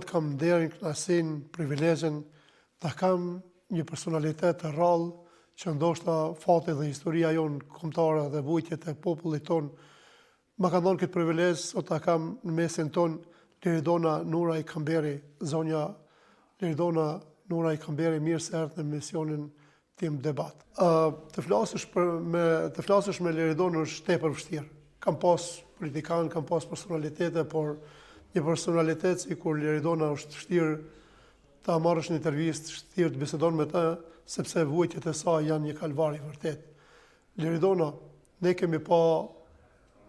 Kam nderin, kënaqësinë, privilegjen ta kam një personalitet të rrallë që ndoshta fati dhe historia jonë kombëtare dhe vujtjet e popullit ton ma ka dhënë këtë privilegj sot ta kam në mesin ton Liridona Nuraj Kamberi, zonja Liridona Nuraj Kamberi, mirë se erdhët në misionin tim debat. Të flasësh me Liridonën është tepër vështirë. Kam pas politikan, kam pas personalitete, por një personalitet si kur Liridona është vështirë ta marrësh një intervistë, vështirë të bisedon me ta, sepse vujtjet e saj janë një kalvar i vërtet. Liridona, ne kemi pa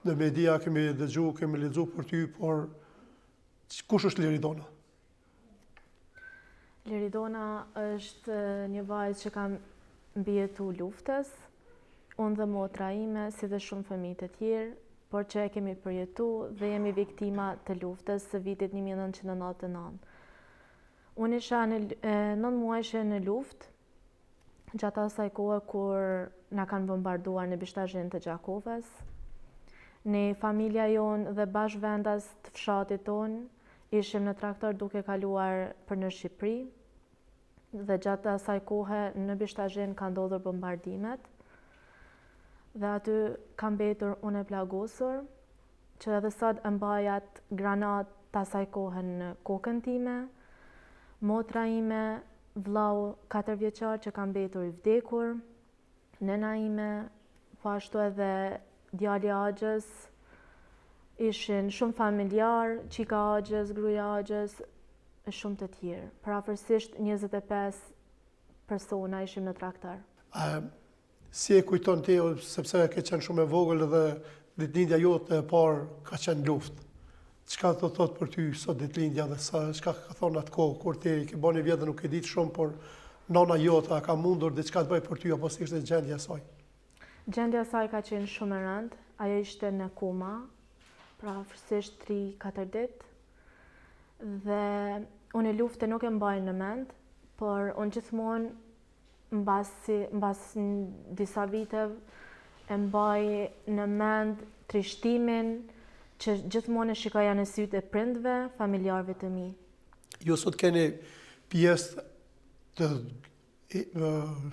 në media, kemi dëgju, kemi lexu për ty, por kush është Liridona? Liridona është një vajzë që kam mbijetu luftës, unë dhe motra ime, si dhe shumë fëmijë të tjerë, por që e kemi përjetu dhe jemi viktima të luftës së vitit 1999. Unë isha në 9 muajshe në luftë, gjatë asaj kohe kur na kanë bombarduar në Bishtazhin të Gjakovës. Ne, familja jonë dhe bashkëvendas të fshatit tonë, ishim në traktor duke kaluar për në Shqipëri, dhe gjatë asaj kohe në Bishtazhin ka ndodhur bombardimet, dhe aty kam betur unë e plagosur, që edhe sot e mbajat granat të asaj kohe në kokën time, motra ime, vllau 4 vjeçar që kam betur i vdekur, nëna ime, po ashtu edhe djali Axhës, ishin shumë familjar, qika Axhës, gruaja Axhës, e shumë të tjerë. Parafërsisht 25 persona ishim në traktor. Si e kujton ti, sepse ke qenë shumë e vogël dhe ditëlindja jote e parë ka qenë luftë. Çka do thot për ty sot ditëlindja dhe çka ka thonë atë kohë kur ti ke bënë vjet dhe nuk e ditë shumë, por nona jote a ka mundur diçka të bëj për ty apo si ishte gjendja e saj? Gjendja e saj ka qenë shumë e rëndë. Ajo ishte në koma, pra afërsisht 3-4 ditë. Dhe unë luftën nuk e mbaj në mend, por unë gjithmonë mbas disa viteve e mbaj në mend trishtimin që gjithmonë e shikoja në sytë e prindve, familjarëve të mi. Ju sot keni pjesë të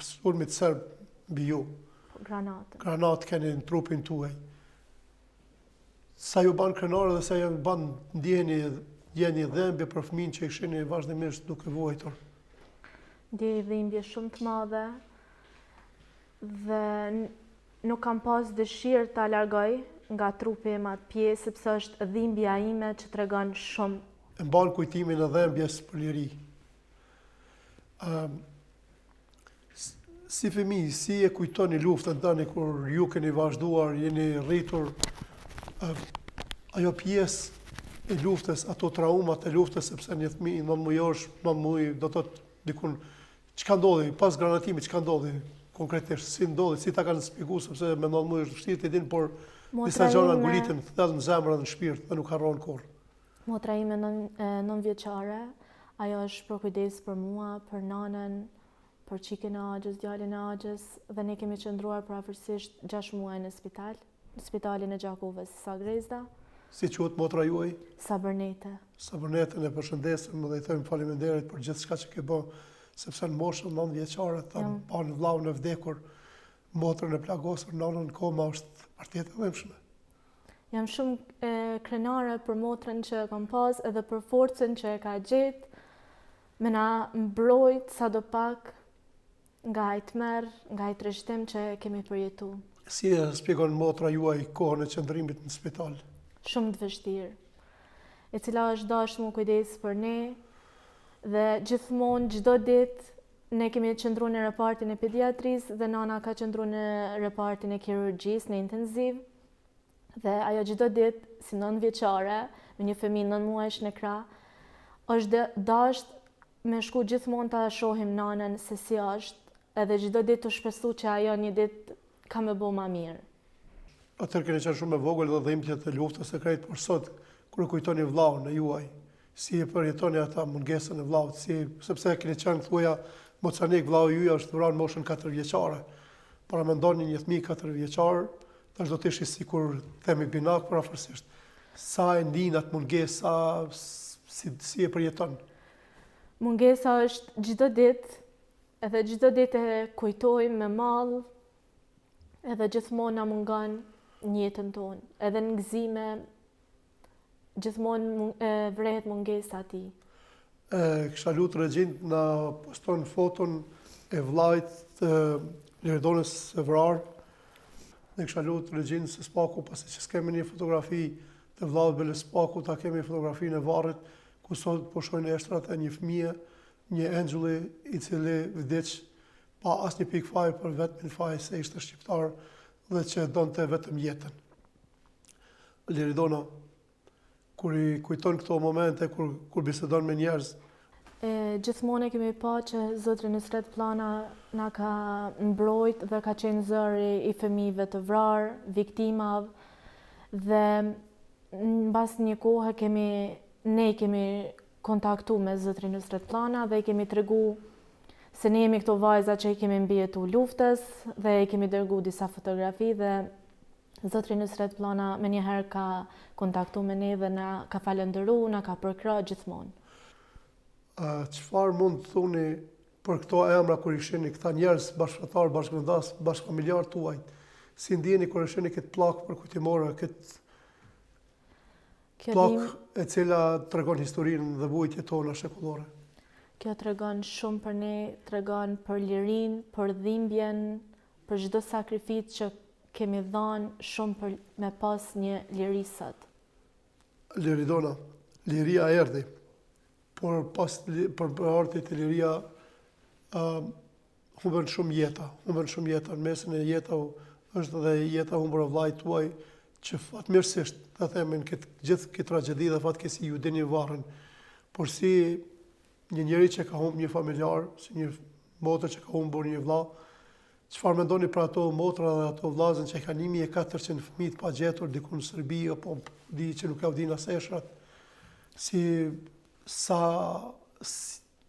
sulmit serb mbi ju. Granat keni në trupin tuaj. Sa ju ban krenare dhe sa ju ban ndjeni dhembje për fëmijën që ishini vazhdimisht duke vuajtur? Ndjej dhimbje shumë të madhe dhe nuk kam pas dëshirë ta largoj nga trupi im atë pjesë, sepse është dhimbja ime që tregon shumë. E mban kujtimin e dhembjes për liri. Si fëmijë, si e kujtoni luftën tani kur ju keni vazhduar, jeni rritur, ajo pjesë e luftës, ato traumat e luftës, sepse një fëmijë 9 mujosh, 9 muj, do të thotë dikun, çka ndodhi pas granatimit, çka ndodhi konkretisht, si ndodhi, si ta kanë shpjeguar, sepse me 9 muaj është vështirë të din, por disa gjëra nguliten thellë në zemër dhe në shpirt dhe nuk harron kurrë. Motra ime 9 vjeçare, ajo është për kujdes për mua, për nanën, për çikën e Axhës, djalin e Axhës, dhe ne kemi qëndruar parafërsisht 6 muaj në spital, në spitalin e Gjakovës, Sagrezda. Si quhet motra juaj? Sabërnete. Sabërnete, ne përshëndesim dhe i them faleminderit për gjithçka që ke bërë, sepse në moshën 9 vjeçare ta pa në vllaun e vdekur, motrën e plagosur, nanën në koma, është vërtet e dhëmshme. Jam shumë krenare për motrën që kam pas edhe për forcën që e ka gjetë me na mbrojt sadopak nga ai tmerr, nga ai trishtim që kemi përjetu. Si e shpjegon motra juaj kohën e qëndrimit në spital? Shumë të vështirë, e cila është dashur më kujdes për ne, dhe gjithmonë çdo ditë ne kemi qëndruar në repartin e pediatrisë dhe nana ka qëndruar në repartin e kirurgjisë në intenziv. Dhe ajo çdo ditë, si 9 vjeçare, me një fëmijë 9 muajsh në krah, është dashur me shku gjithmonë ta shohim nanën se si është, edhe çdo ditë të shpresu që ajo një ditë ka më bëu më mirë. Atëherë keni qenë shumë e vogël dhe dhimbjet e luftës së krejt, por sot kur kujtoni vllaun e juaj, si e përjetoni ata mungesën e vllaut, sepse keni qenë thuaja mocanik, vllau juaj është vrarë në moshën 4 vjeçare. Para mendoni një fëmijë 4 vjeçar, tash do të ishi sikur themi binak parafërsisht. Sa e ndin atë mungesë, si e përjeton? Mungesa është çdo ditë, edhe çdo ditë e kujtoj me mall, edhe gjithmonë na mungon në jetën tonë. Edhe në gëzime, gjithmonë vrehet mungesa e tij. Kisha lutë regjint na poston foton e vllajt Liridonës së vrarë. Ne kisha lutë regjint se spaku, pasi që s'kemi një fotografi të vllavit Bele Spaku, ta kemi fotografinë e varrit, ku sot po shohim eshtrat e një fëmije, një engjulli i cili vdiq pa asnjë pikë faje për vetëm faj se ishte shqiptar dhe që donte vetëm jetën. Liridona, kur i kujton këto momente, kur bisedon me njerëz, Gjithmonë kemi pa që Zotri Nusret Plana na ka mbrojt dhe ka qenë zëri i fëmijëve të vrarë, viktimave, dhe mbas një kohë ne kemi kontaktu me Zotri Nusret Plana dhe i kemi tregu se ne jemi këto vajza që i kemi mbijetu luftës dhe i kemi dërgu disa fotografi dhe Zotri Nusret Plana me njëherë ka kontaktu me ne dhe na ka falendëru, na ka përkrah gjithmonë. Çfarë mund të thoni për këto emra kur i shihni këta njerëz bashkëtar, bashkëvendas, bashkëfamiljar tuaj? Si ndjeni kur e shihni këtë plak përkujtimore, këtë plak e cila tregon historinë dhe vujtjet tona shekullore? Kjo tregon shumë për ne, tregon për lirinë, për dhimbjen, për çdo sakrificë që kemi dhënë shumë për me pas një liri sot. Liridona, liria erdhi. Por për artit e liria humben shumë jeta. Në mesin e jeta është dhe jeta humbur e vllajt tuaj që fatmirësisht, ta themin, gjithë këtë tragjedi dhe fatkesi ju dini varrin. Por si një njeri që ka humbur një familjar, si një motër që ka humbur një vlla, çfarë mendoni për ato motra dhe ato vllazën që kanë 1400 fëmijë pa gjetur diku në Serbi apo di që nuk ka vdinë as eshrat?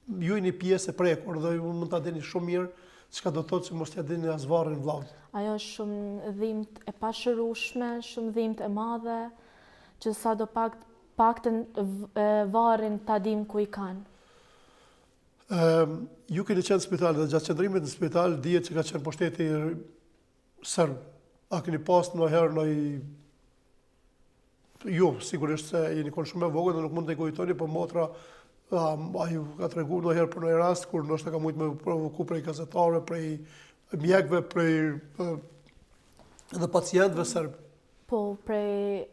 Ju një pjesë e prekur dhe ju mund ta dini shumë mirë çka do të thotë që mos t'ia dini as varrin vllavit. Ajo është shumë dhimbje e pashërueshme, shumë dhimbje e madhe, që sado paktën varrin ta dim ku i kanë. Ju keni qenë në spital dhe gjatë qëndrimit në spital dihet që ka qenë pushteti serb. A keni pas ndonjëherë ju, sigurisht se jeni konë shumë e vogël dhe nuk mund të kujtoni, por motra a ju ka tregu ndonjëherë për një rast kur ndoshta ka mujt me provoku prej gazetarëve, prej mjekëve, prej edhe pacientëve serb? Po, prej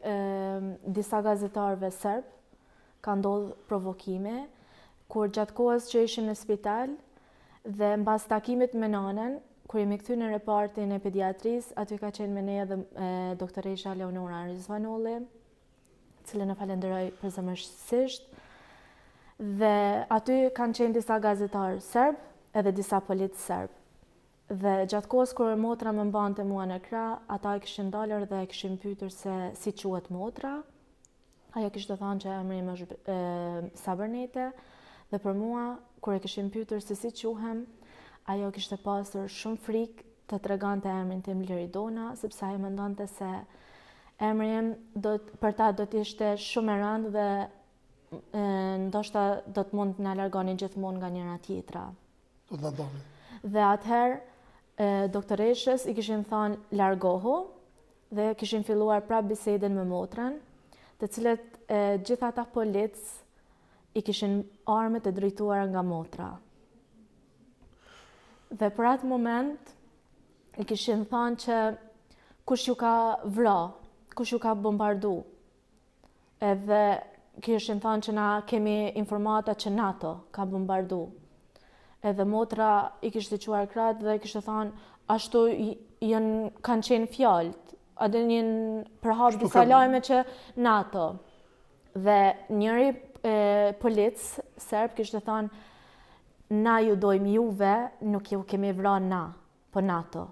disa gazetarëve serb ka ndodhur provokime, kur gjatë kohës që ishim në spital dhe mbas takimit me nanën, kur jemi kthy në repartin e pediatrisë, aty ka qenë me ne edhe doktoresha Leonora Rizvanolli, cilën e falenderoj përzemërsisht. Dhe aty kanë qenë disa gazetarë serb edhe disa polic serb. Dhe gjatë kohës kur motra më mbante mua në krah, ata e kishin dalër dhe e kishin pyetur se si quhet motra. Ajo kishte thënë që emri im është Sabernete, dhe për mua kur e kishin pyetur se si quhem, ajo kishte pasur shumë frikë të tregonte emrin tim Liridona, sepse ajo mendonte se emri im për ta do të ishte shumë e rëndë dhe ndoshta do të mund të na largonin gjithmonë nga njëra tjetra. Do të na donin. Dhe atëherë doktoreshës i kishin thënë largohu dhe kishin filluar prapë bisedën me motrën, të cilët gjithë ata polic i kishin armët e drejtuara nga motra. Dhe për atë moment i kishin thënë që kush ju ka vra, kush ju ka bombardu. Edhe kishin thënë që na kemi informata që NATO ka bombardu. Edhe motra i kishte quar krahët dhe kishte thënë ashtu kanë qenë fjalët. A dinin përhap disa lajme që NATO. Dhe njëri polic serb kishte thënë na ju dojmë juve, nuk ju kemi vrarë na, po NATO.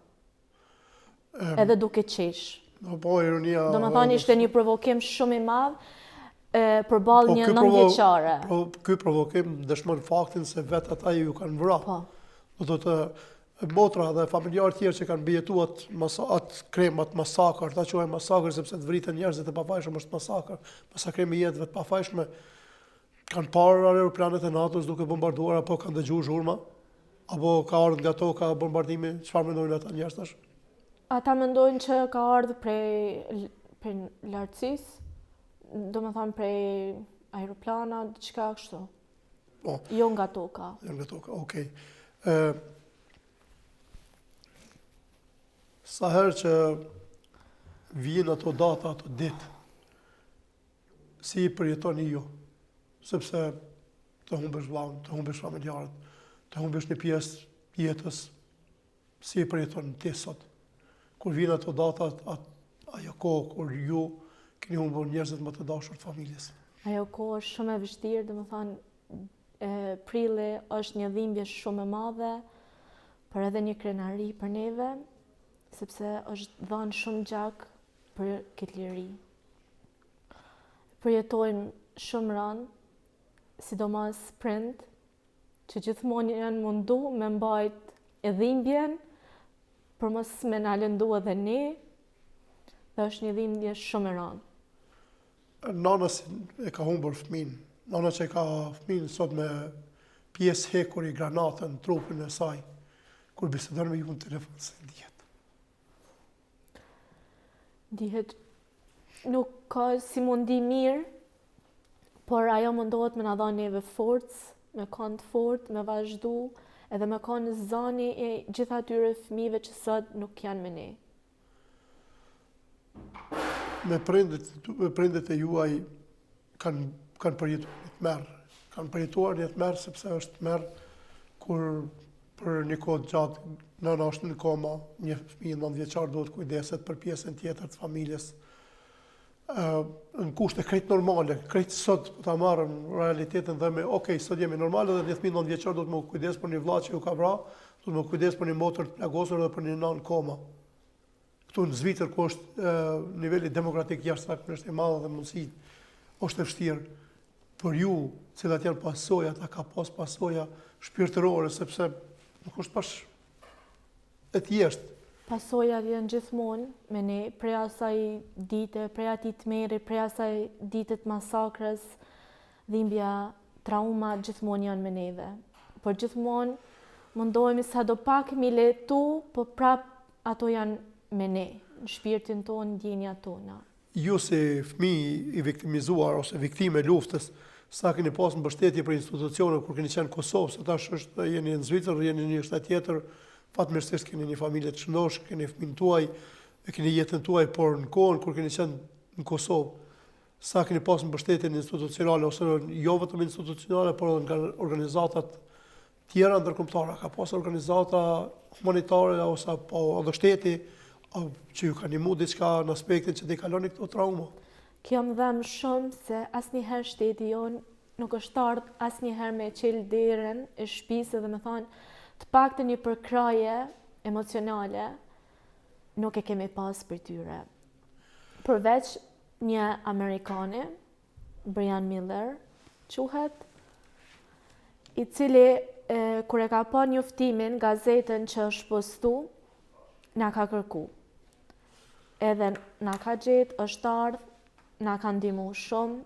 Edhe duke qish. Po, ironia. Do më thënë ishte një provokim shumë i madh përballë një 9 vjeçare. Ky provokim dëshmon faktin se vetë ata ju kanë vrarë. Po. Do të motra dhe familjarë tjerë që kanë mbijetuar atë krem, atë masakër, ta quajmë masakër sepse të vriten njerëzit e pafajshëm është masakër, masakrimi i jetëve të pafajshme. Kanë parë aeroplanet e NATO-s duke bombarduar apo kanë dëgjuar zhurma? Apo ka ardhur nga toka bombardimi? Çfarë mendojnë ata njerëz tash? Ata mendojnë që ka ardhur prej lartësisë, domethënë prej aeroplana, diçka kështu. Po. Jo nga toka. Jo nga toka, okej. Sa herë që vijnë ato data, ato ditë, si i përjetoni ju? Sepse të humbesh vllahun, të humbesh familjarët, të humbesh një pjesë jetës, si i përjeton ti sot? Kur vijnë ato data, ajo kohë kur ju keni humbur njerëzit më të dashur të familjes. Ajo kohë është shumë e vështirë, domethënë prilli është një dhimbje shumë e madhe, por edhe një krenari për neve, sepse është dhënë shumë gjak për këtë liri. Përjetojnë shumë rënd, sidomos prind, që gjithmonë janë mundu me mbajt e dhimbjen, për mos me na lëndu edhe ne, dhe është një dhimbje shumë e rëndë. Nana e ka humbur fëmin, nana që e ka fëmin sot me pjesë hekur i granatën në trupin e saj, kur bisedon me ju në telefon, se dihet. Dihet, nuk ka si mundi mirë, por ajo mundohet me na dha neve forcë, me kanë fort, me vazhdu, edhe me kanë zani e gjitha atyre fëmijëve që sot nuk janë me ne. Me prindet e juaj kanë përjetuar një të merë. Kanë përjetuar një të merë sepse është merë kur për një kohë gjatë nëna është në koma, një fëmijë 9 vjeçar duhet kujdeset për pjesën tjetër të familjes. Në kushte krejt normale, krejt sot ta marrën realitetin dhe me sot jemi normale dhe një fëmijë 9 vjeçar duhet më kujdes për një vëlla që ju ka vrarë, duhet më kujdes për një motër të plagosur dhe për një nanë koma. Këtu në Zvicër ku është niveli demokratik jashtëzakonisht i madh dhe mundësi është e vështirë për ju, cilat janë pasoja, ata ka pas pasoja shpirtërore sepse nuk është pash e thjeshtë. Pasoja vjen gjithmonë me ne, prej asaj dite, prej atij tmerri, prej asaj dite të masakrës, dhimbja, trauma gjithmonë janë me neve. Por gjithmonë mundohemi sadopak mi letu, po prap ato janë me ne, në shpirtin tonë, ndjenjat tona. Ju si fëmijë i viktimizuar ose viktime luftës, sa keni pas mbështetje për institucione kur keni qenë në Kosovë, se tash jeni në Zvicër, jeni në një shtet tjetër, fatmirësisht keni një familje të shëndosh, keni fëmijën tuaj, e keni jetën tuaj, por në kohën kur keni qenë në Kosovë, sa keni pas mbështetje institucionale ose jo vetëm institucionale, por edhe nga organizatat tjera ndërkombëtare, ka pas organizata humanitare ose po edhe shteti që ju ka ndihmu diçka në aspektin që t'i kaloni këto trauma? Kjo më dhem shumë se asnjëherë shteti jonë nuk është ardhur asnjëherë me qelë derën e shtëpisë dhe me thonë të paktën një përkraje emocionale nuk e kemi pas për tyre. Përveç një Amerikani, Brian Miller, quhet, i cili kur e ka pa njoftimin, gazetën që është postu, na ka kërku. Edhe na ka gjetë, është ardhur, na ka ndihmu shumë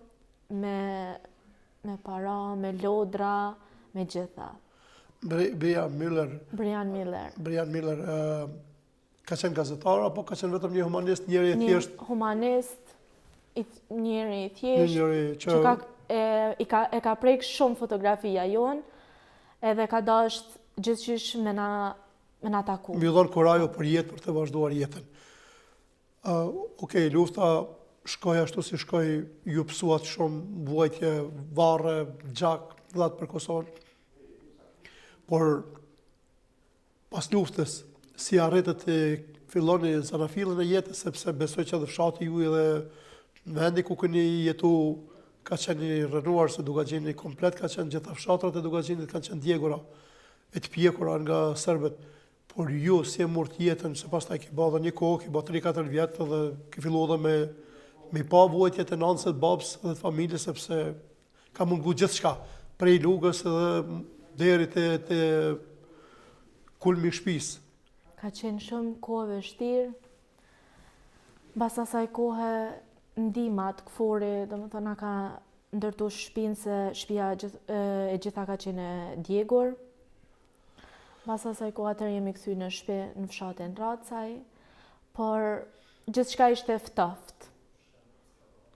me para, me lodra, me gjitha. Brian Miller ka qenë gazetar apo ka qenë vetëm një humanist, njëri i thjesht? Një humanist, njëri i thjesht, që e ka prek shumë fotografia jonë, edhe ka dasht gjithçysh me na taku. Mi dhon kurajo për jetë, për të vazhduar jetën. Lufta shkoi ashtu si shkoi, ju psuat shumë vuajtje, varre, gjak, dhat për Kosovën. Por pas luftës, si arritët të filloni zanafillin e jetës, sepse besoj që edhe fshati ju edhe në vendi ku keni jetu ka qenë i rënuar, se Dugagjini komplet ka qenë, gjitha fshatrat e Dugagjinit kanë qenë djegura e të pjekura nga serbët. Por ju si e murt jetën, se pas taj ki ba dhe një kohë, ki ba 3-4 vjetë dhe ki fillu edhe me pa vuajtjet e nanset, babs dhe familje, sepse ka mungu gjithë shka, prej lugës edhe deri te kulmi i shtëpisë. Ka qenë shumë kohë vështirë. Bas asaj kohe ndihmat, këfori, domethënë na ka ndërtu shtëpinë se shtëpia e gjitha ka qenë e djegur. Pas asaj kohë atëherë jemi kthyer në shtëpi në fshatin Racaj, por gjithçka ishte ftoft.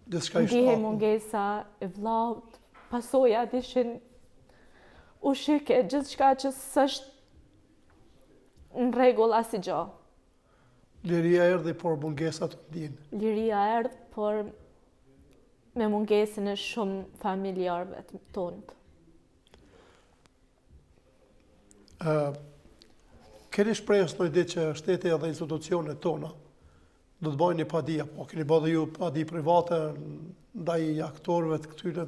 Ndihej mungesa e vllaut, pasojat ishin ushqyke, gjithçka që s'është në rregull asgjë. Liria erdhi, por mungesat ndjen. Liria erdhi, por me mungesën e shumë familjarëve tonë. Keni shpresë në ditë që shteti dhe institucionet tona do të bëjnë një padi, apo keni bërë ju padi private ndaj aktorëve të këtyre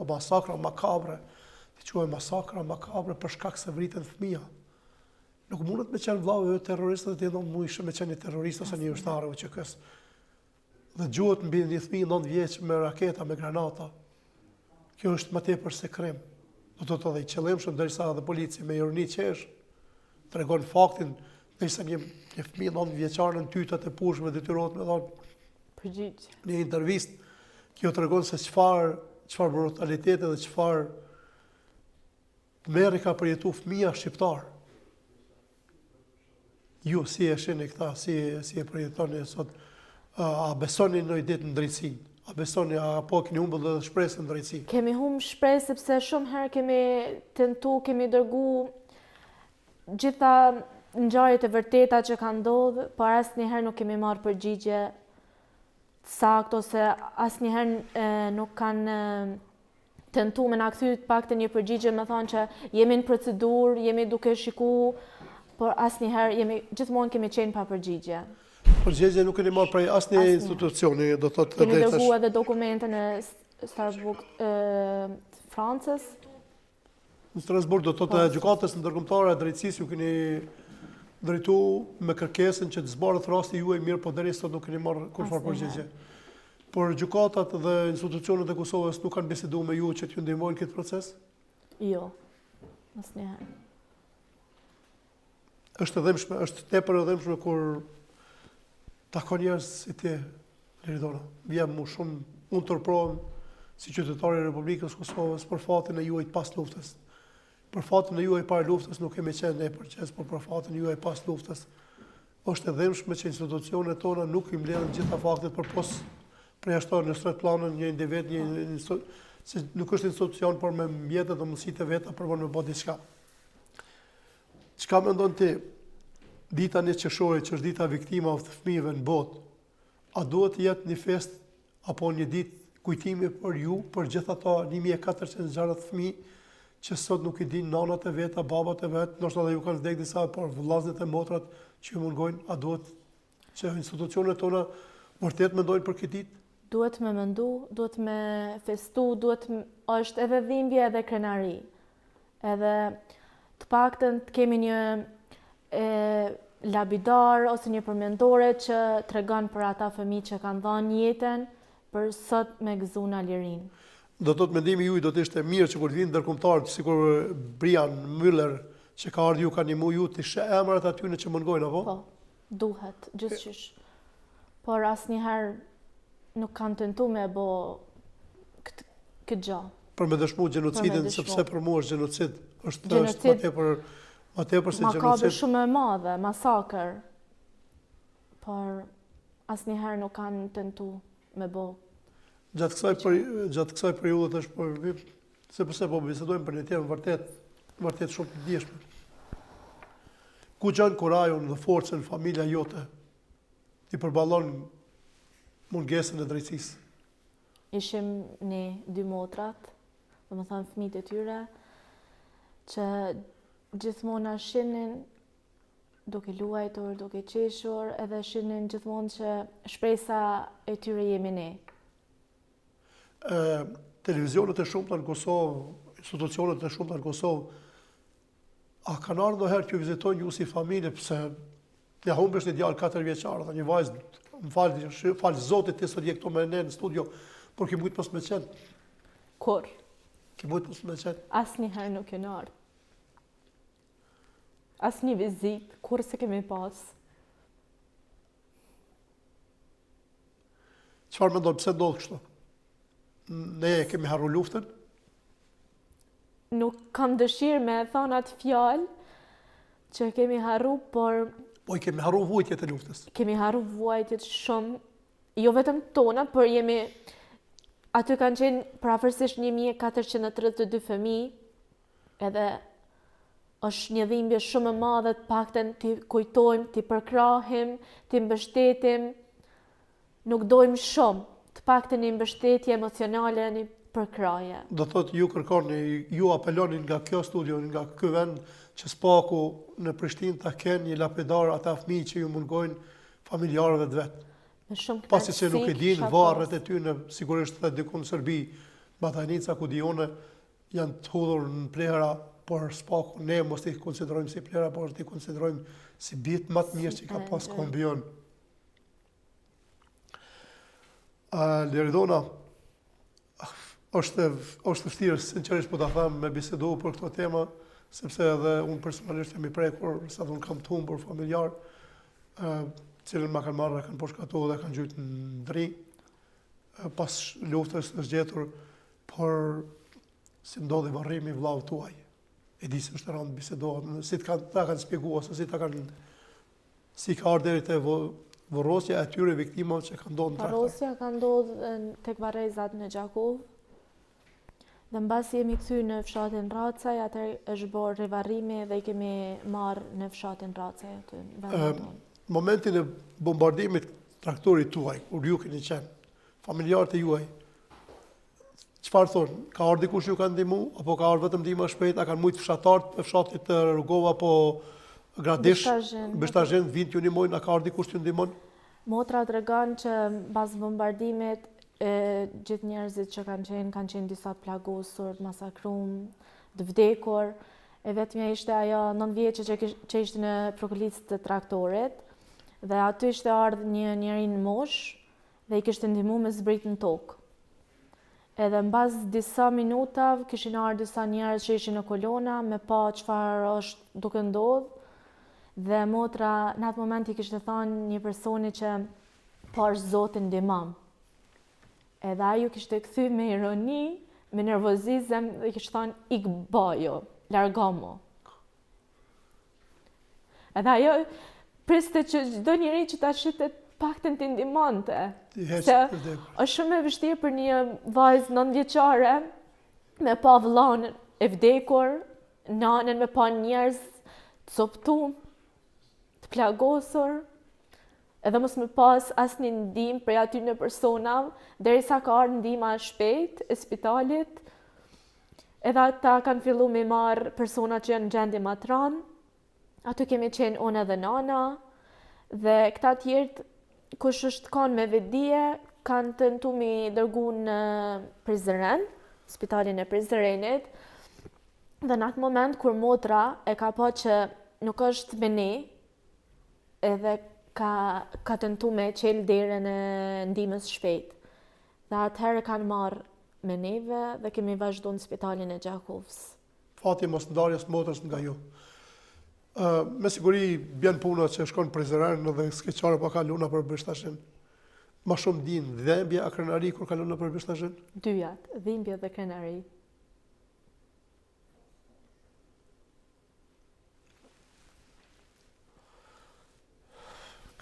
masakra makabre, të quajmë masakra makabre për shkak se vriten fëmija. Nuk mundet me qenë vllavëve terroristët dhe do mundishë me qenë një terrorist ose një ushtarëve që kësë. Dhe gjuhet mbi një fëmijë 9 vjeç me raketa, me granata. Kjo është më tepër se krim. Do të thotë dhe i qëllimshëm derisa edhe policia me ironi qesh tregon faktin derisa një fëmijë 9 vjeçar në tytat e pushme detyrohet me dhënë përgjigje. Në intervistë kjo tregon se çfarë brutaliteti dhe çfarë merri ka përjetu fëmia shqiptar. Ju si e shihni këta, si e përjetoni sot? A besoni në ditë në drejtësi? A besoni, apo keni humbur edhe shpresën në drejtësi? Kemi humbur shpresë sepse shumë herë kemi tentuar, kemi dërgu gjitha ngjarjet e vërteta që kanë ndodhur, por asnjëherë nuk kemi marrë përgjigje saktë ose asnjëherë nuk kanë tentuar me na kthy të paktën një përgjigje, me thonë që jemi në procedurë, jemi duke shikuar, por asnjëherë gjithmonë kemi qenë pa përgjigje. Përgjigje nuk keni marrë prej asnjë institucioni, do thotë kemi dërguar edhe dokumentën e Strasbourg Francës. Në Strasbourg do thotë gjykatës ndërkombëtare e drejtësisë ju keni drejtu me kërkesën që të zbaret rasti juaj mirë, por deri sot nuk keni marrë kurrë përgjigje. Por gjykatat dhe institucionet e Kosovës nuk kanë biseduar me ju që t'ju ndihmojnë këtë proces? Jo, asnjëherë. Është tepër e dhëmshme kur takon njerëz si ti, Liridona. Unë tërprohem si qytetari i Republikës Kosovës për fatin e juaj pas luftës. Për fatin e juaj para luftës nuk kemi qenë ne përqes, por për fatin e juaj pas luftës. Është e dhëmshme që institucionet tona nuk i mbledhin gjitha faktet përpos përjashtojnë në shtret planën një individ, se nuk është institucion, por me mjetet dhe mundësitë e veta për me bë diçka. Çka mendon ti? Dita 1 qershori, që është dita viktimave të fëmijëve në botë, a duhet të jetë një fest apo një ditë kujtimi për ju, për gjithë ato 1460 fëmijë që sot nuk i dinë nanat e veta, babat e vet, ndoshta edhe ju kanë vdekur disa, por vëllezërit e motrat që ju mungojnë, a duhet që institucionet tona vërtet mendojnë për këtë ditë? Duhet me mendu, duhet me festu, është edhe dhimbje edhe krenari. Edhe të paktën të kemi një labidar ose një përmendore që tregon për ata fëmijë që kanë dhënë jetën për sot me gëzu në lirin. Do të thotë mendimi juaj do të ishte mirë që kur vinë ndërkombëtarët, sikur Brian Müller që ka ardhur ju ka ndihmuar ju të shë emrat aty në që mungojnë apo? Po, duhet gjithçysh. Por asnjëherë nuk kanë tentuar me bë këtë gjë. Për me dëshmu gjenocidin, sepse për mua është gjenocid. Është më tepër se gjenocid. Makabre shumë e madhe, masakër. Por asnjëherë nuk kanë tentuar me bë. Gjatë kësaj periudhe është për sepse po bisedojmë për një temë vërtet shumë të ndjeshme. Ku gjen kurajon dhe forcën familja jote ti përballon mungesën e drejtësisë? Ishim ne 2 motrat, domethënë fëmijët e tyre, që gjithmonë na shihnin duke luajtur, duke qeshur, edhe shihnin gjithmonë që shpresa e tyre jemi ne. Televizionet e shumta në Kosovë, institucionet e shumta në Kosovë, a kanë ardhur ndonjëherë t'ju vizitojnë ju si familje, pse ja humbesh një djalë 4 vjeçar dhe një vajzë, më fal Zotit ti sot je këtu me ne në studio, por ki mujt mos me qenë. Kur? Ki mujt mos me qenë. Asnjëherë nuk kanë ardhur. Asnjë vizit, kur se kemi pas. Çfarë mendon, pse ndodh kështu? ne e kemi harru luftën? Nuk kam dëshirë me thonë atë fjalë që kemi harru, por Po i kemi harru vujtjet e luftës. kemi harru vuajtjet shumë, jo vetëm tona, por aty kanë qenë prafërsisht 1432 fëmijë, edhe është një dhimbje shumë e madhe, të paktën t'i kujtojmë, t'i përkrahim, t'i mbështetim, nuk dojmë shumë, të paktën një mbështetje emocionale, një përkrahje. Do thotë ju kërkoni, ju apelonin nga kjo studio, nga ky vend, që spaku në Prishtinë ta kenë një lapidar ata fëmijë që ju mungojnë familjarëve të vet. Me shumë Pasi se nuk e din kisha varret e tyre, sigurisht edhe diku në Serbi, Batanica ku dione janë të hudhur në plera, por spaku ne mos t'i konsiderojmë si plera, por t'i konsiderojmë si bitë më të mirë që ka pas kombion. Leridona, është vështirë, sinqerisht po ta them, me bisedu për këto tema, sepse edhe unë personalisht jam i prekur, sa unë kam të humbur familjar, cilën ma kanë marrë, kanë përshkatu dhe kanë gjytë në dri, pas luftës të zgjetur, por si ndodhi varrimi vllau tuaj. E di se është rëndë bisedohet, si ta kanë spjegu, ose si ka ardhur deri te varrosja e atyre viktimave që kanë ndodhur në traktor. Varrosja ka ndodhur tek varrezat në Gjakov. Dhe mbasi jemi kthy në fshatin Racaj, atëherë është bërë rivarrimi dhe i kemi marrë në fshatin Racaj aty. Momentin e bombardimit traktorit tuaj, kur ju keni qenë, familjarët e juaj, çfarë thonë? Ka ardhur dikush ju ka ndihmu, apo ka ardhur vetëm ndihma shpejt, a kanë mujt fshatarët e fshatit të Rugova apo Gradish, Beshtargjen, vinë t'ju ndihmojnë, a ka ardhur dikush t'ju ndihmon? Motra tregon që pas bombardimit gjithë njerëzit që kanë qenë disa plagosur, të masakrum, të vdekur, e vetmja ishte ajo 9 vjeçe që ishte në prokulicë të traktorit, dhe aty ishte ardhur një njeri në moshë dhe i kishte ndihmuar me zbrit në tokë. Edhe mbas disa minutave kishin ardhur disa njerëz që ishin në kolona me pa çfarë është duke ndodhur, dhe motra në atë moment i kishte thënë një personi që pash Zotin ndihmam. Edhe ajo kishte kthy me ironi, me nervozizëm dhe kishte thënë ik bajo, largomo. Edhe ajo priste që çdo njeri që ta shite paktën t'i ndihmonte. Se është shumë e vështirë për një vajzë 9 vjeçare me pa vëllain e vdekur, nanën me pa njerëz të coptuar, të plagosur, edhe mos me pas asnjë ndihmë prej atyre personave, derisa ka ardhur ndihma shpejt e spitalit. Edhe ata kanë filluar me marr persona që janë në gjendje matran. Aty kemi qenë unë edhe nana, dhe këta tjerë kush është kanë me vedije, kanë tentuar me dërgu në Prizren, spitalin e Prizrenit. Dhe në atë moment kur motra e ka pa që nuk është me ne, edhe ka tentuar me qel derën e ndihmës shpejt. Dhe atëherë kanë marrë me neve dhe kemi vazhduar në spitalin e Gjakovës. Fati mos ndarjes motrës nga ju. Me siguri bjen puna që shkon në Prizren dhe s'ke qarë pa kaluna për Beshtashin. Ma shumë din dhimbje a krenari kur kaluna për Beshtashin? Dyjat, dhimbje dhe krenari.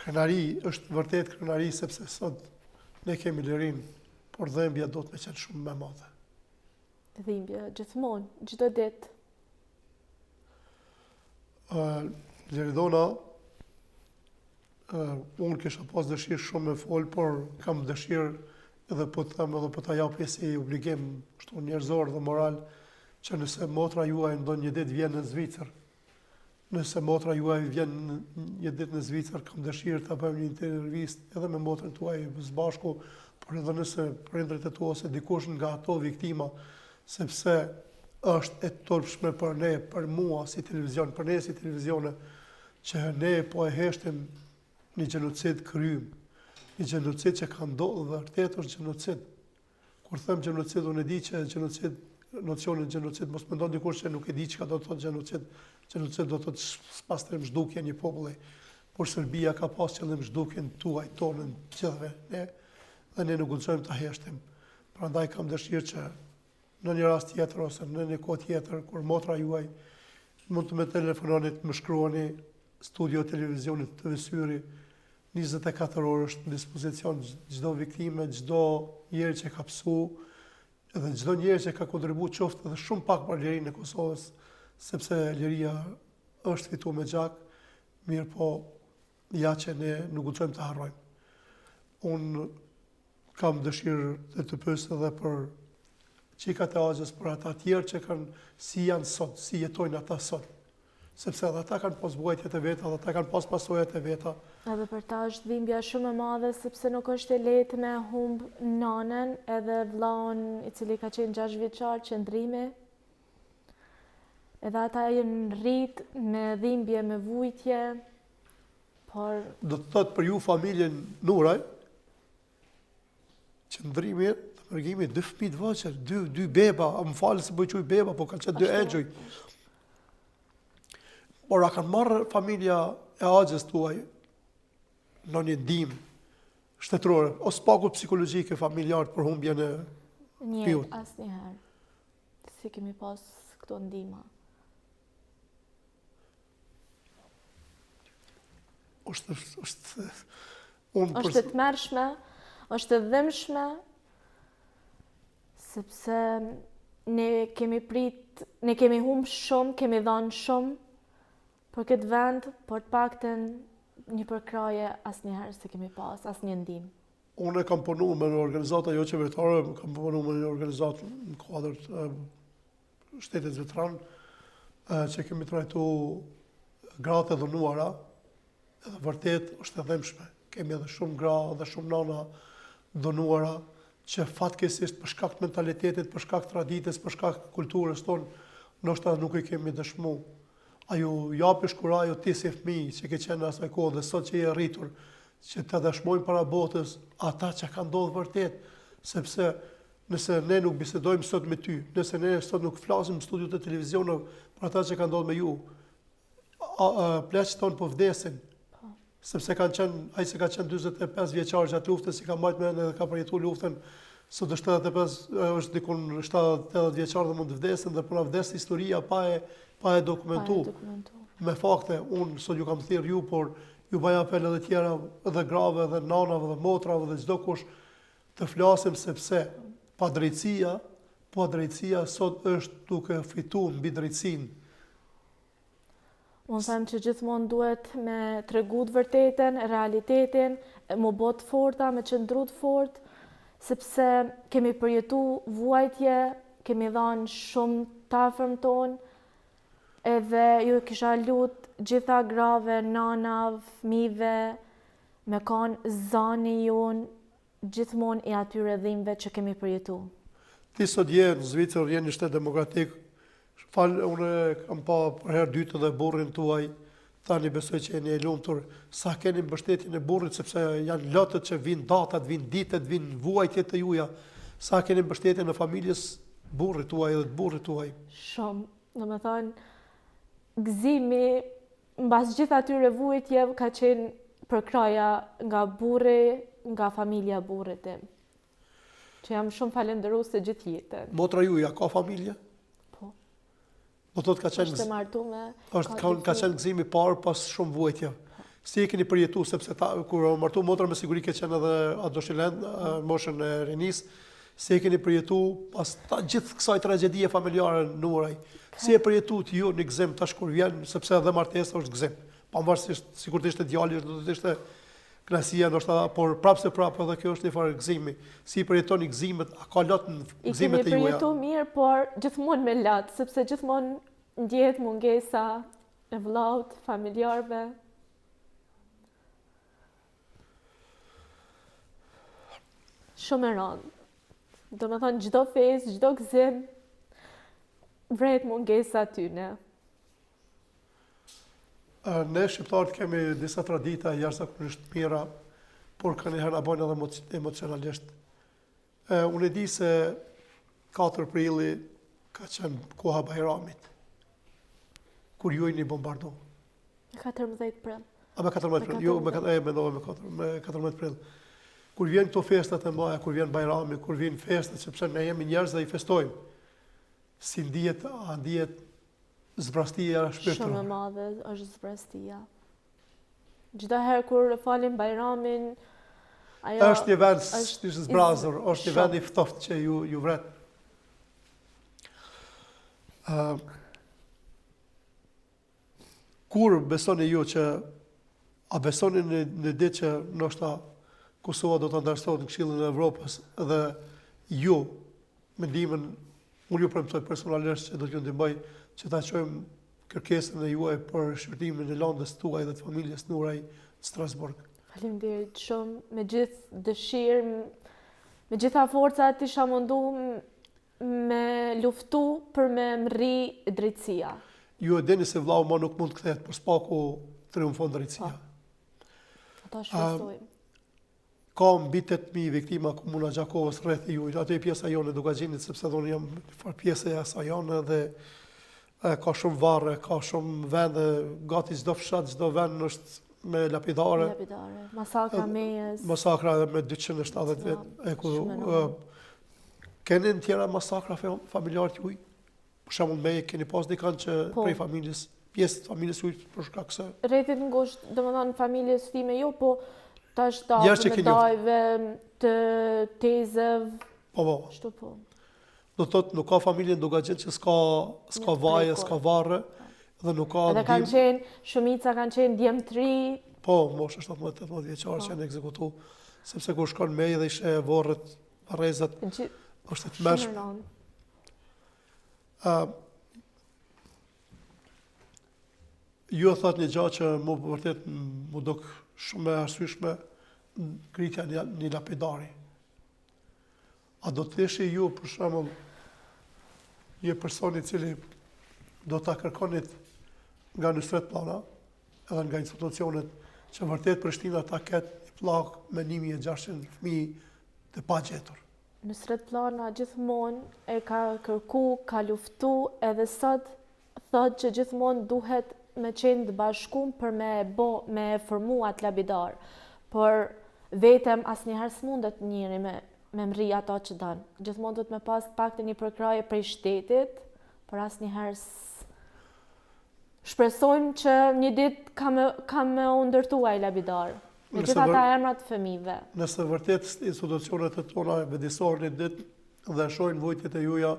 Krenari është vërtet krenari sepse sot ne kemi lirin, por dhimbja do të me qenë shumë me madhe. Dhimbje, gjithmonë, çdo ditë. Leridona, unë kisha pas dëshirë shumë me folë, por kam dëshirë edhe po të them edhe po ta jap si obligim kështu njerëzor dhe moral, që nëse motra juaj ndonjë një ditë vjen në Zvicër, nëse motra juaj vjen një ditë në Zvicër, kam dëshirë ta bëjmë një intervistë edhe me motrën tuaj së bashku, por edhe nëse prindërit e tu ose dikush nga ato viktima, sepse është e turpshme për ne, për mua si televizion, për ne si televizione, që ne po e heshtim një gjenocid krym, një gjenocid që ka ndodhur dhe vërtet është gjenocid. Kur them gjenocid, unë e di që gjenocid, nocionin gjenocid, mos mendon dikush që nuk e di çka do të thotë gjenocid. Gjenocid do të thotë pastrim zhdukje një populli. Por Serbia ka pas qëllim zhdukjen tuaj tonën gjithëve ne, dhe ne nuk guxojmë ta heshtim. Prandaj kam dëshirë që në një rast tjetër ose në një kohë tjetër, kur motra juaj mund të më telefononi, të më shkruani, studio televizionit të Vysyri, 24 orë është në dispozicion çdo viktime, çdo njeri që ka psu, edhe çdo njeri që ka kontribuar qoftë edhe shumë pak për lirinë e Kosovës, sepse liria është fituar me gjak, mirë po ja që ne nuk guxojmë të harrojmë. Unë kam dëshirë të pyes edhe për qikat e Axhës, për ata tjerë që kanë si janë sot, si jetojnë ata sot. Sepse edhe ata kanë pas vuajtjet e veta, edhe ata kanë pas pasojat e veta. Edhe për ta është dhimbja shumë e madhe, sepse nuk është e lehtë me humb nanën edhe vllaun i cili ka qenë 6 vjeçar qëndrimi. Edhe ata janë rrit me dhimbje, me vujtje, por Do të thotë për ju familjen Nuraj, qëndrimi, të mërgimi, 2 fëmijë të vogël, 2 beba, më falë se po i quaj beba, po kanë qenë 2 engjëj. Por a kanë marrë familja e Axhës tuaj në një ndihmë shtetërore, ose pagu psikologjike, familjare për humbjen e njët asnjëherë. Si kemi pas këto ndihma. Është të tmerrshme, është të dhimbshme, sepse ne kemi humbë shumë, kemi dhënë shumë për këtë vend, por të paktën një përkraje asnjëherë se kemi pas, asnjë ndihmë. Unë kam punuar me një organizatë jo qeveritare, kam punuar me një organizatë në kuadër të shtetit zvetëran, që kemi trajtuar gratë e dhunuara, edhe vërtet është e dhimbshme. Kemi edhe shumë gra dhe shumë nana dhunuara që fatkeqësisht për shkak të mentalitetit, për shkak të traditës, për shkak të kulturës tonë, ndoshta nuk i kemi dëshmu. Ajo japish kurajë ti si fëmijë që ke qenë në asaj kohë dhe sot që je rritur, që të dëshmojnë para botës ata që ka ndodhur vërtet, sepse nëse ne nuk bisedojmë sot me ty, nëse ne sot nuk flasim në studiot e televizionit për ata që ka ndodhur me ju, pleqët tonë po vdesin, sepse ai që ka qenë 45 vjeçar gjatë luftës, si ka mbajtur mend edhe ka përjetuar luftën, sot është 75, është dikun 70-80 vjeçar dhe mund të vdesin dhe puna vdes historia pa e dokumentu. Me fakte, unë sot ju kam thirrë ju, por ju bëj apel edhe tjera, edhe grave, edhe nanave, edhe motrave, edhe çdo kush të flasim sepse padrejtësia sot është duke fituar mbi drejtsinë. Unë them që gjithmonë duhet me tregu të vërtetën, realitetin, me bë të forta, me qëndru të fort, sepse kemi përjetu vuajtje, kemi dhënë shumë të afërm tonë, edhe ju kisha lut gjitha grave, nanav, fëmijëve, me kanë zani jonë gjithmonë i atyre dhimbëve që kemi përjetu. Ti sot je në Zvicër, je në shtet demokratik, unë kam pa për herë dytë edhe burrin tuaj, tani besoj që jeni e lumtur, sa keni mbështetjen e burrit, sepse janë lotët që vinë datat, vinë ditët, vinë vuajtjet e juaja, sa keni mbështetjen e familjes burrit tuaj edhe të burrit tuaj. Shumë, domethënë, gëzimi mbas gjithë atyre vuajtjeve ka qenë përkraja nga burri, nga familja burrit tim, që jam shumë falenderuese gjithë jetën. Motra juaja ka familje? Do thotë ka qenë ka qenë gëzimi i parë pas shumë vuajtje. Si e keni përjetuar, sepse kur u martu motra me siguri ke qenë edhe adoshilend, moshën e rinis, si e keni përjetuar pas gjithë kësaj tragjedie familjare në Nuraj. Si e përjetuat ju në gëzim tash kur vjen, sepse edhe martesa është gëzim. Pavarësisht sikur të ishte djali, do të ishte klasia ndoshta, por prapse edhe kjo është një farë gëzimi. Si përjetoni gëzimet, a ka lot në gëzimet e juaja? I kemi përjetuar mirë, por gjithmonë me lat, sepse gjithmonë ndjehet mungesa e vllaut, familjarëve. Shumë e rëndë. Domethënë çdo festë, çdo gëzim vret mungesa tyne. Ne shqiptarët kemi disa tradita jashtëzakonisht mira, por kanjëherë na bojnë edhe emocionalisht. Unë e di se 4 prilli ka qenë koha Bajramit, kur ju jeni bombardu. 14 prill. Me 14 prill, jo, me 14 prill. kur vjen këto festat e mëdha, kur vjen Bajrami, kur vjen festat, sepse ne jemi njerëz dhe i festojmë. Si ndihet, a ndihet zbrastia e shpirtit? Shumë e madhe është zbrastia. Çdo herë kur falim Bajramin, ajo Është një vend i zbrazur, është një vend i ftoftë që ju vret. Kur besoni ju që a besoni në ditë që ndoshta Kosova do të ndërtohet në Këshillin e Evropës dhe ju mendimin unë ju premtoj personalisht që do t'ju ndihmoj që ta çojmë kërkesën e juaj për shpërtimin e landës tuaj dhe të familjes Nuraj në Strasburg. Faleminderit shumë, me gjithë dëshirë, me gjitha forcat isha mundu me luftu për me mri drejtësia. Ju e dini se vllau ma nuk mund të kthehet, por s'paku triumfon drejtësia. Ata shpresojmë. Ka mbi 8.000 viktima komuna Gjakovës rreth e juaj. Ato e pjesa jone Dugaxhinit, sepse donë jam far pjesë e asaj jone dhe ka shumë varre, ka shumë vende, gati çdo fshat, çdo vend është me lapidare. Masakra Mejës. Masakra me 270 vjet. Keni në tjera masakra familjarët juaj? Për shembull me keni pas dikan që prej familjes, pjesë të familjes juaj për shkak se rretit ngushtë, domethënë familjes time jo, po tash me dajve, të tezëv. Po. Shtu po. Do të thotë nuk ka familje në Dugaxhin që s'ka vaje, s'ka varre dhe nuk ka edhe kanë qenë, shumica kanë qenë djemtri. Po, moshë 17-18 vjeçar që janë ekzekutu, sepse kur shkon me dhe ishe vorret, rrezat, është të mëshme. Ju e thot një gjë që mu vërtet mu duk shumë e arsyeshme ngritja një lapidari. A do të thëshë ju për shembull një person i cili do ta kërkonit nga Nusret Plana edhe nga institucionet që vërtet Prishtina ta ketë një pllak me 1600 fëmijë të pagjetur. Nusret Plana gjithmonë e ka kërku, ka luftu, edhe sot thot që gjithmonë duhet me qenë të bashkum për me formu atë lapidar. Por vetëm asnjëherë s'mundet njëri me mri ato që dënë. Gjithmonë duhet me pas pak të një përkraje prej shtetit, por asnjëherë shpresojmë që një ditë ka me u ndërtu ai lapidar. Me gjitha ata emrat fëmijëve. Nëse vërtet institucionet e tona vedisohen një ditë dhe shohin vujtjet e juja,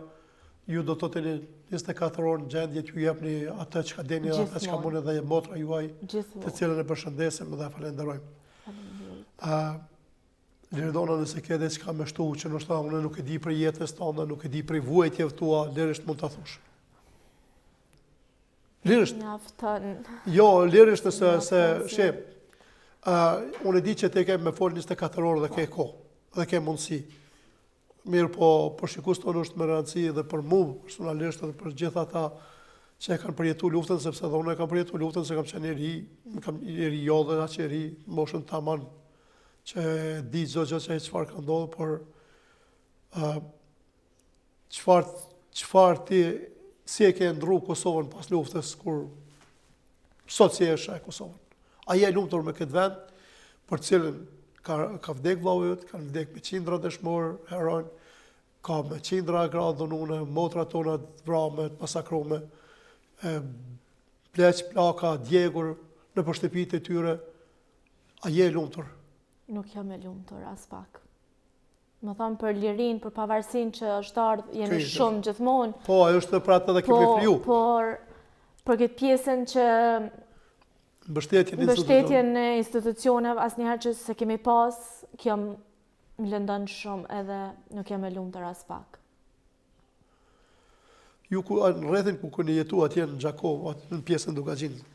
ju do të teni 24 orë në gjendje që ju jepni atë që ka deni, atë që ka mund edhe motra juaj, të cilën e përshëndesim dhe falenderojmë. Liridona, nëse ke dhe që ka me shtu, që nështë ta unë nuk e di për jetës tonë, nuk e di për vujtjev tua, lirisht mund të thush. Lirisht. Jo, lirisht nëse shem. Unë e di që te ke me folë 24 orë dhe ke kohë, dhe ke mundësi. Mirë po, për shikus tonë është më rëndësi dhe për mu, personalisht dhe për gjitha ta që e kanë përjetu luftën, sepse dhe unë e kam përjetu luftën se kam qenë i ri jo dhe që i ri, moshën taman që di çdo gjë që çfarë ka ndodhur, por çfarë ti si e ke ndru Kosovën pas luftës kur sot si e shaj Kosovën. A je lumtur me këtë vend, për cilën ka vdek vllau yt, kanë vdek me qindra dëshmor, heron, ka me qindra gra dhunune, motra tona të vrame, të masakrume, pleq, plaka, djegur në shtëpitë e tyre. A je lumtur? Nuk jam e lumtur as pak. Më thamë për lirin, për pavarësin që është ardhë, jemi shumë gjithmonë. Po, ajo është për atë dhe kemi fliju. Por për këtë pjesën që mbështetjen e institucioneve, asnjëherë që se kemi pas, kjo më lëndon shumë edhe nuk jam e lumtur as pak. Ju në rrethin ku keni jetu atje në Gjakovë, në pjesën Dugaxhinit,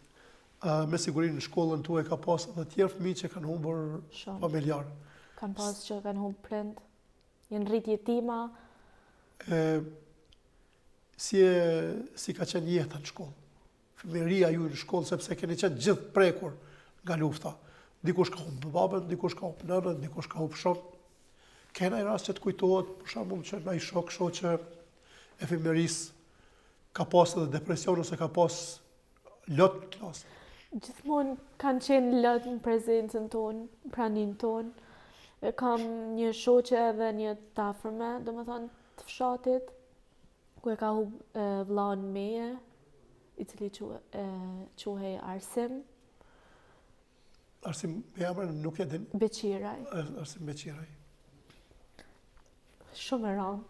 me sigurinë në shkollën tuaj ka pas edhe tjerë fëmijë që kanë humbur familjar. Kanë pas që kanë humbur prind, janë rrit jetima. Si ka qenë jeta në shkollë? Fëmijëria ju në shkollë, sepse keni qenë gjithë prekur nga lufta. Dikush ka humbur babën, dikush ka humbur nënën, dikush ka humbur shok. Kena i rast që të kujtohet, për shembull, që na i shoqë e fëmijërisë ka pas edhe depresion ose ka pas lot në klasë. Gjithmonë kanë qenë lot në prezencën tonë, pranin tonë. E kam një shoqe edhe një të afërme, domethënë të fshatit, ku e ka humbë vllain meje, i cili quhej Arsim Arsim me emrin nuk e din. Beqiraj. Arsim Beqiraj. Shumë e rëndë.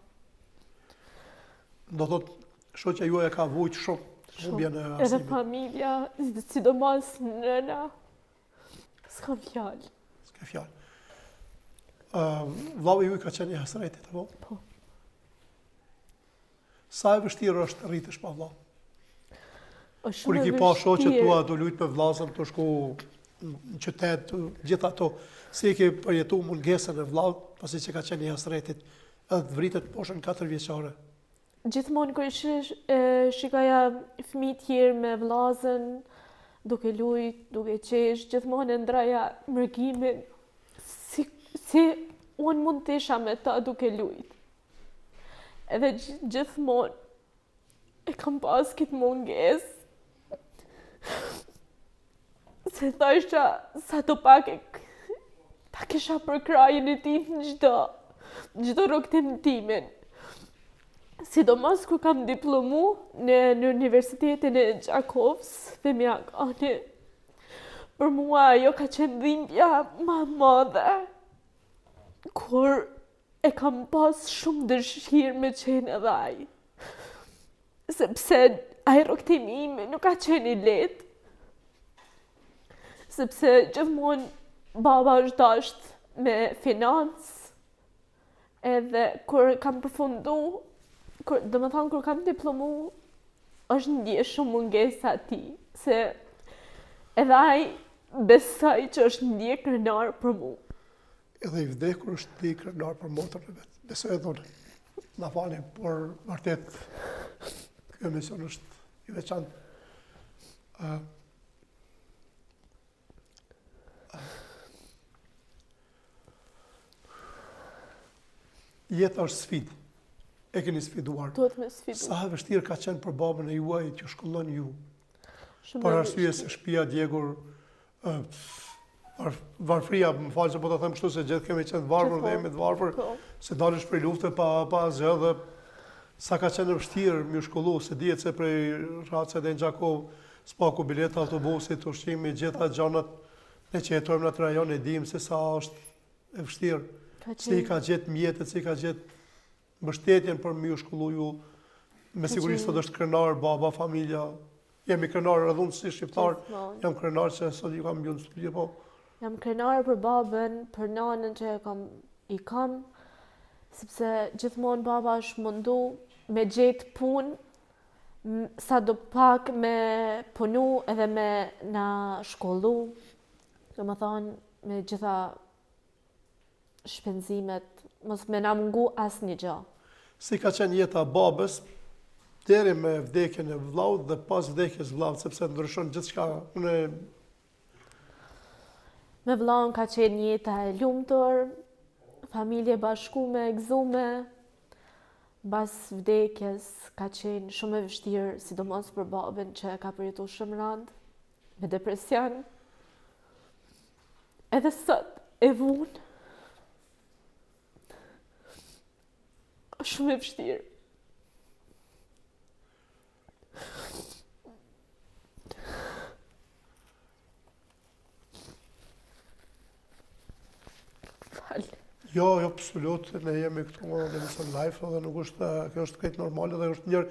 Do thot, shoqja juaj ka vujt shumë. Humbja në Edhe Arsimin. familja, sidomos nëna, s'kam fjalë. S'ka fjalë. Vllau i juaj ka qenë i hasretit, apo? Po. Sa e vështirë është rritesh pa vllau? Është Kur i shumë ki e pa shoqet vështirë. tua të lujt me vllazën, të shku në qytet, gjithë ato, si e ke përjetu mungesën e vllaut, pasi që ka qenë i hasretit, edhe të vritet poshtë në 4 vjeçare. Gjithmonë kur shikoja fëmijë tjerë me vllazën, duke lujt, duke qesh, gjithmonë e ndraja mërgimin si unë mund të isha me ta duke lujt. Edhe gjithmonë e kam pas këtë mungesë. Se thashta sa të pak ta kisha për krajën e tij në çdo rrugtim timin. Sidomos kur kam diplomu në Universitetin e Gjakovës, Femiakani, për mua ajo ka qenë dhimbja më e madhe, kur e kam pas shumë dëshirë me qenë edhe ai. Sepse ai rrugtimi im nuk ka qenë i lehtë. Sepse gjithmonë baba është dashur me financë, edhe kur kam përfundu, domethënë kur kam diplomu, është ndje shumë mungesa tij, se edhe ai besoj që është ndje krenar për mua. Edhe i vdekur është ndje krenar për motrën e vet. Besoj edhe unë. Na falni, por vërtet ky emision është i veçantë. Jeta është sfidë. E keni sfiduar. Duhet me sfidu. Sa e vështirë ka qenë për babën e juaj që shkollon ju. Shumë Për e arsye se shtëpia djegur varfria, më falë që po të them kështu se gjithë kemi qenë të varfër dhe jemi të varfër, Po. se dalesh prej lufte pa asgjë dhe sa ka qenë e vështirë me u shkollu, se dihet se prej Racë dhe në Gjakov s'paku bileta autobusit, ushqimi, gjitha gjanat, ne që jetojmë në atë rajon e dim se sa është e vështirë. Si i ka gjetë mjetet, si i ka gjetë mbështetjen për me u shkollu ju, me siguri sot është krenar, baba, familja, jemi krenar edhe unë si shqiptar, jam krenar që sot ju kam mbyllë studie, po. Jam krenar për babën, për nanën që i kam, sepse gjithmonë baba është mundu me gjetë punë, sa do pak me punu edhe me na shkollu, do më thonë me gjitha shpenzimet, mos me na mungu asë një gjë. Si ka qenë jeta babës, deri me vdekjen e vllaut dhe pas vdekjes vllaut, sepse ndryshon gjithçka. Me vllaun ka qenë jeta e lumtur, familje bashkume, gëzume. Bas vdekjes ka qenë shumë e vështirë, sidomos për babën që ka përjetuar shumë rënd, me depresion. Edhe sot e vunë. Shumë e vështirë. Jo, absolut, ne jemi këtu në emision live dhe nuk është, kjo është krejt normale dhe është njërë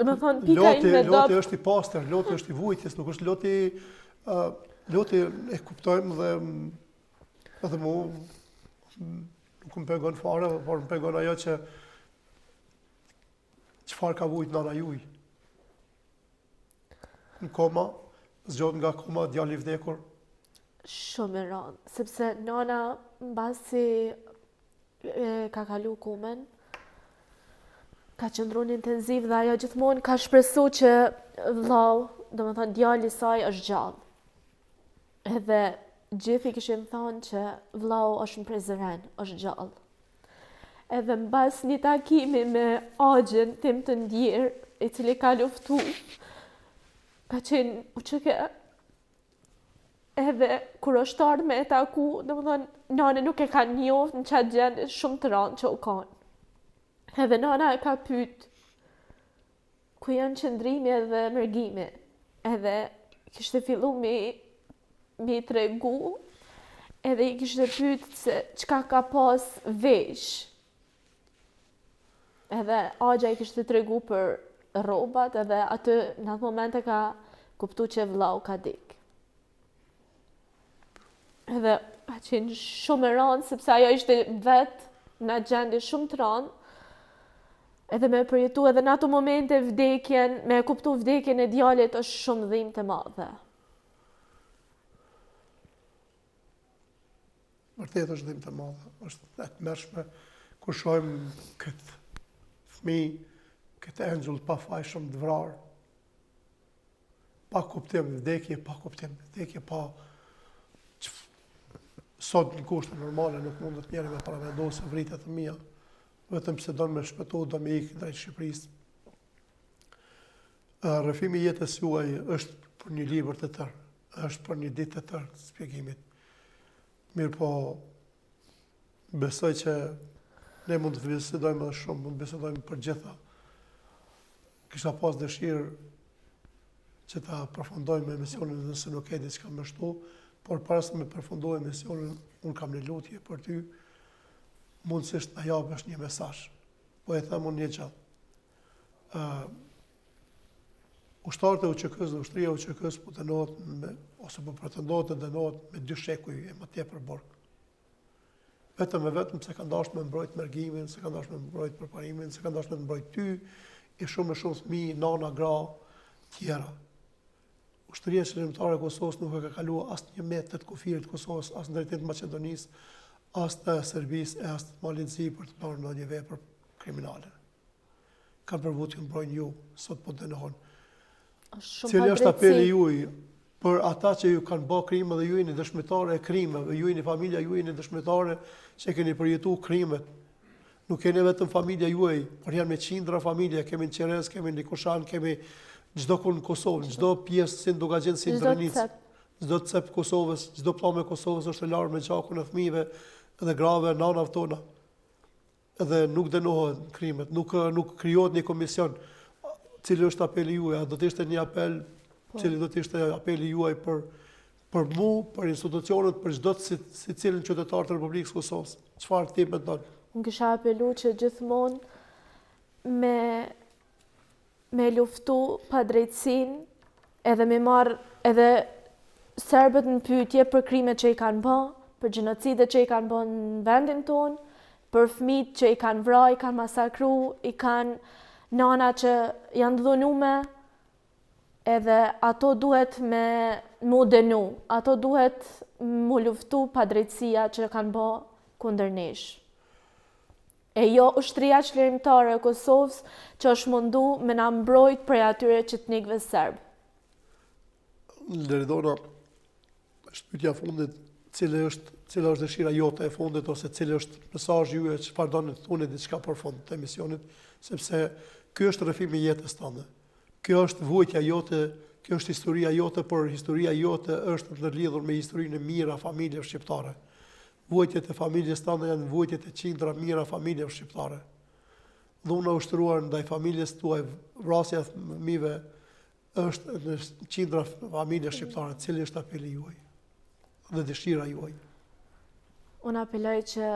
Do me thonë, pika i me loti është i pastër, loti është i vujtjes, nuk është loti e kuptojmë dhe edhe mu nuk më pegon fare, por më pegon ajo që çfarë ka vujt nana juj. Në koma, zgjot nga koma, djali i vdekur. Shumë e rëndë, sepse nana mbasi ka kalu komen, ka qëndru në intenziv dhe ajo gjithmonë ka shpresu që vllau, do me thënë djali i saj është gjallë. Edhe gjithë i kishin thonë që vllau është në prezeren, është gjallë. Edhe mbas një takimi me agjen tim të ndjerë, i cili ka luftu, ka qenë u që ke Edhe kur është ardhur me e taku, domethënë nana nuk e ka njoft në çat gjendje shumë të rëndë që u kanë. Edhe nana e ka pyet ku janë qëndrimi edhe mërgimi. Edhe kishte fillu mi tregu, edhe i kishte pyet se çka ka pas vesh. Edhe Agja i kishte tregu për rrobat, edhe atë në atë moment e ka kuptu që vllau ka dik. Edhe ka qenë shumë e rëndë, sepse ajo ishte vetë në gjendje shumë të rëndë, edhe me përjetu edhe në ato momente vdekjen, me kuptu vdekjen e djalit është shumë dhimbje të madhe. Vërtet është dhimbje të madhe, është e tmerrshme kur shohim këtë fëmijë, këtë enxull pa fajshëm të vrarë, pa kuptim vdekje, pa sot në kushte normale nuk mund të njeri me paravendosë vritet të mia, vetëm se do me shpëtu, do me ikë drejt Shqipërisë. Rrëfimi i jetës juaj është për një libër të tërë, është për një ditë të tërë të shpjegimit. Mirë po, besoj që ne mund të bisedojmë edhe shumë, mund të bisedojmë për gjitha. Kisha pas dëshirë që ta përfundojmë emisionin nëse nuk e diçka më shtu, por para se me përfundoj emisionin, unë kam një lutje për ty, mundësisht ta japësh një mesazh. Po e them unë një gjatë. Ushtarët e UÇK-s dhe ushtria e UÇK-s po dënohet ose po pretendohet të dënohet me 2 shekuj e më tepër burg. Vetëm se kanë dashur me mbrojt mërgimin, se kanë dashur me mbrojt përparimin, se kanë dashur me mbrojt ty, e shumë fëmijë, nana, gra, tjera. Ushtria Shërbimtare e Kosovës nuk e ka kaluar asnjë metë të kufirit të Kosovës, as në drejtim të Maqedonisë, as të Serbisë, as të Malizi për të bërë ndonjë vepër kriminale. Kanë përvojë të mbrojnë ju, sot po dënohen. Cili është apeli juaj për ata që ju kanë bërë krime dhe ju jeni dëshmitare e krimeve, ju jeni familja juaj jeni dëshmitare që keni përjetuar krimet. Nuk keni vetëm familja juaj, por janë me qindra familje, kemi në Qerez, kemi në Likushan, kemi çdo ku në Kosovë, çdo pjesë si Dugagjin, si Drenic, çdo cep Kosovës, çdo pllëmë e Kosovës është e larë me gjakun e fëmijëve dhe grave, nanave tona. Edhe nuk dënohen krimet, nuk krijohet një komision. Cili është apeli juaj? A do të ishte një apel, cili do të ishte apeli juaj për mua, për institucionet, për çdo secilin qytetar të Republikës Kosovës? Çfarë ti mendon? Unë kisha apelu që gjithmonë me luftu padrejtësinë, edhe me marrë edhe serbët në pyetje për krimet që i kanë bë, për gjenocidet që i kanë bë në vendin tonë, për fëmijët që i kanë vrarë, i kanë masakru, i kanë nana që janë dhunume, edhe ato duhet mu dënu, ato duhet mu luftu padrejtësia që kanë bë kundër nesh. E jo ushtria çlirimtare e Kosovës që është mundu me na mbrojt prej atyre qytetnikëve serb. Leridona, shpytja fundit, cila është dëshira jote e fundit, ose cili është mesazhi juaj, çfarë doni të thoni diçka për fund të emisionit, sepse ky është rrëfimi i jetës tënde. Kjo është vujtja jote, kjo është historia jote, por historia jote është ndërlidhur me historinë e mira familje shqiptare. Vujtjet e familjes tënde janë vujtjet e qindra mira familje shqiptare. Dhuna ushtruar ndaj familjes tuaj, vrasja e fëmijëve është në qindra familje shqiptare. Cili është apeli juaj dhe dëshira juaj? Unë apeloj që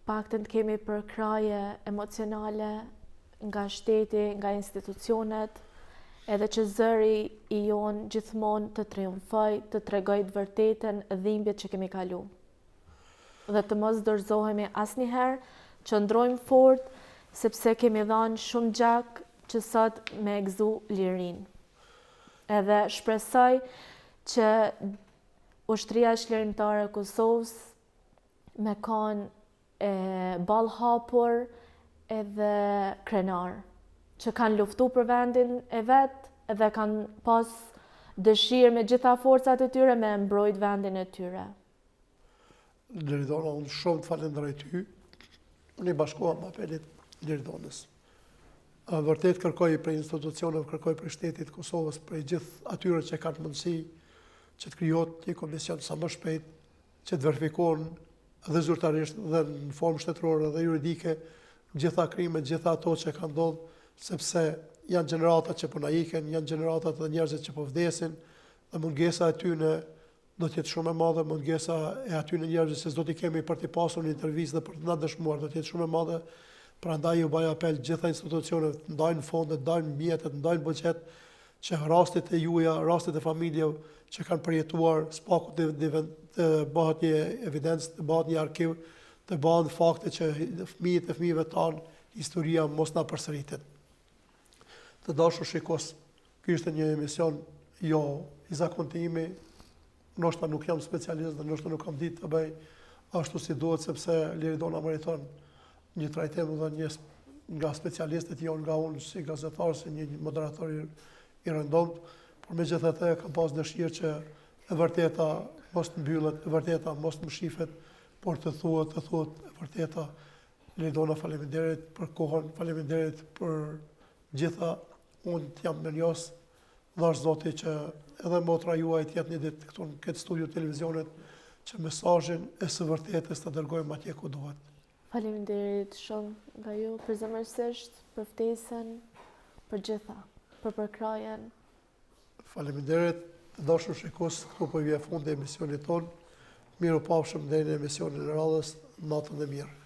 paktën të kemi përkraje emocionale nga shteti, nga institucionet, edhe që zëri i jonë gjithmonë të triumfoj, të tregoj të vërtetën dhimbjet që kemi kalu. Dhe të mos dorëzohemi asnjëherë, që ndrojmë fort, sepse kemi dhënë shumë gjak që sot me gëzu lirinë. Edhe shpresoj që ushtria çlirimtare e Kosovës me kanë ballë hapur edhe krenar, që kanë luftu për vendin e vetë edhe kanë pas dëshirë me gjitha forcat e tyre me mbrojt vendin e tyre. Leridona, unë shumë të falenderoj ty. Unë i bashkohem apelit Leridonës. Vërtet kërkoj prej institucioneve, kërkoj prej shtetit Kosovës, prej gjithë atyre që kanë mundësi që të krijohet një komision sa më shpejt, që të verifikohen dhe zyrtarisht dhe në formë shtetërore dhe juridike gjitha krimet, gjitha ato që kanë ndodhur, sepse janë gjeneratat që po na iken, janë generatat dhe njerëzit që po vdesin, dhe mungesa e tyre do të jetë shumë e madhe, mungesa e atyre njerëzve se s'do t'i kemi për t'i pasur një intervistë dhe për të na dëshmuar, do të jetë shumë e madhe. Prandaj ju bëj apel gjitha institucionet të ndajnë fonde, të ndajnë mjete, të ndajnë buxhet, që rastet e juaja, rastet e familjeve që kanë përjetuar spaku të bëhet një evidencë, të bëhet një arkiv, të bëhen fakte që fëmijët e fëmijëve tanë, historia mos na përsëritet. Të dashur shikues, ky ishte një emision jo i zakontimi, ndoshta nuk jam specialist dhe ndoshta nuk kam ditë të bëj ashtu si duhet, sepse Liridona meriton një trajtim dhe një nga specialistët jo nga unë si gazetar, si një moderator i rëndomt, por megjithatë kam pas dëshirë që e vërteta mos të mbyllet, e vërteta mos të mshifet, por të thuhet e vërteta. Liridona, faleminderit për kohën, faleminderit për gjitha. Unë jam mirënjohës, dhash Zoti që edhe motra juaj të jetë një ditë këtu në këtë studio televizionit, që mesazhin e së vërtetës të dërgojmë atje ku duhet. Faleminderit shumë nga ju përzemërsisht, për ftesën, për gjitha, për përkrajen. Faleminderit, të dashur shikues, këtu po vjen fundi emisionit ton. Mirupafshim deri në emisionin e radhës, natën e mirë.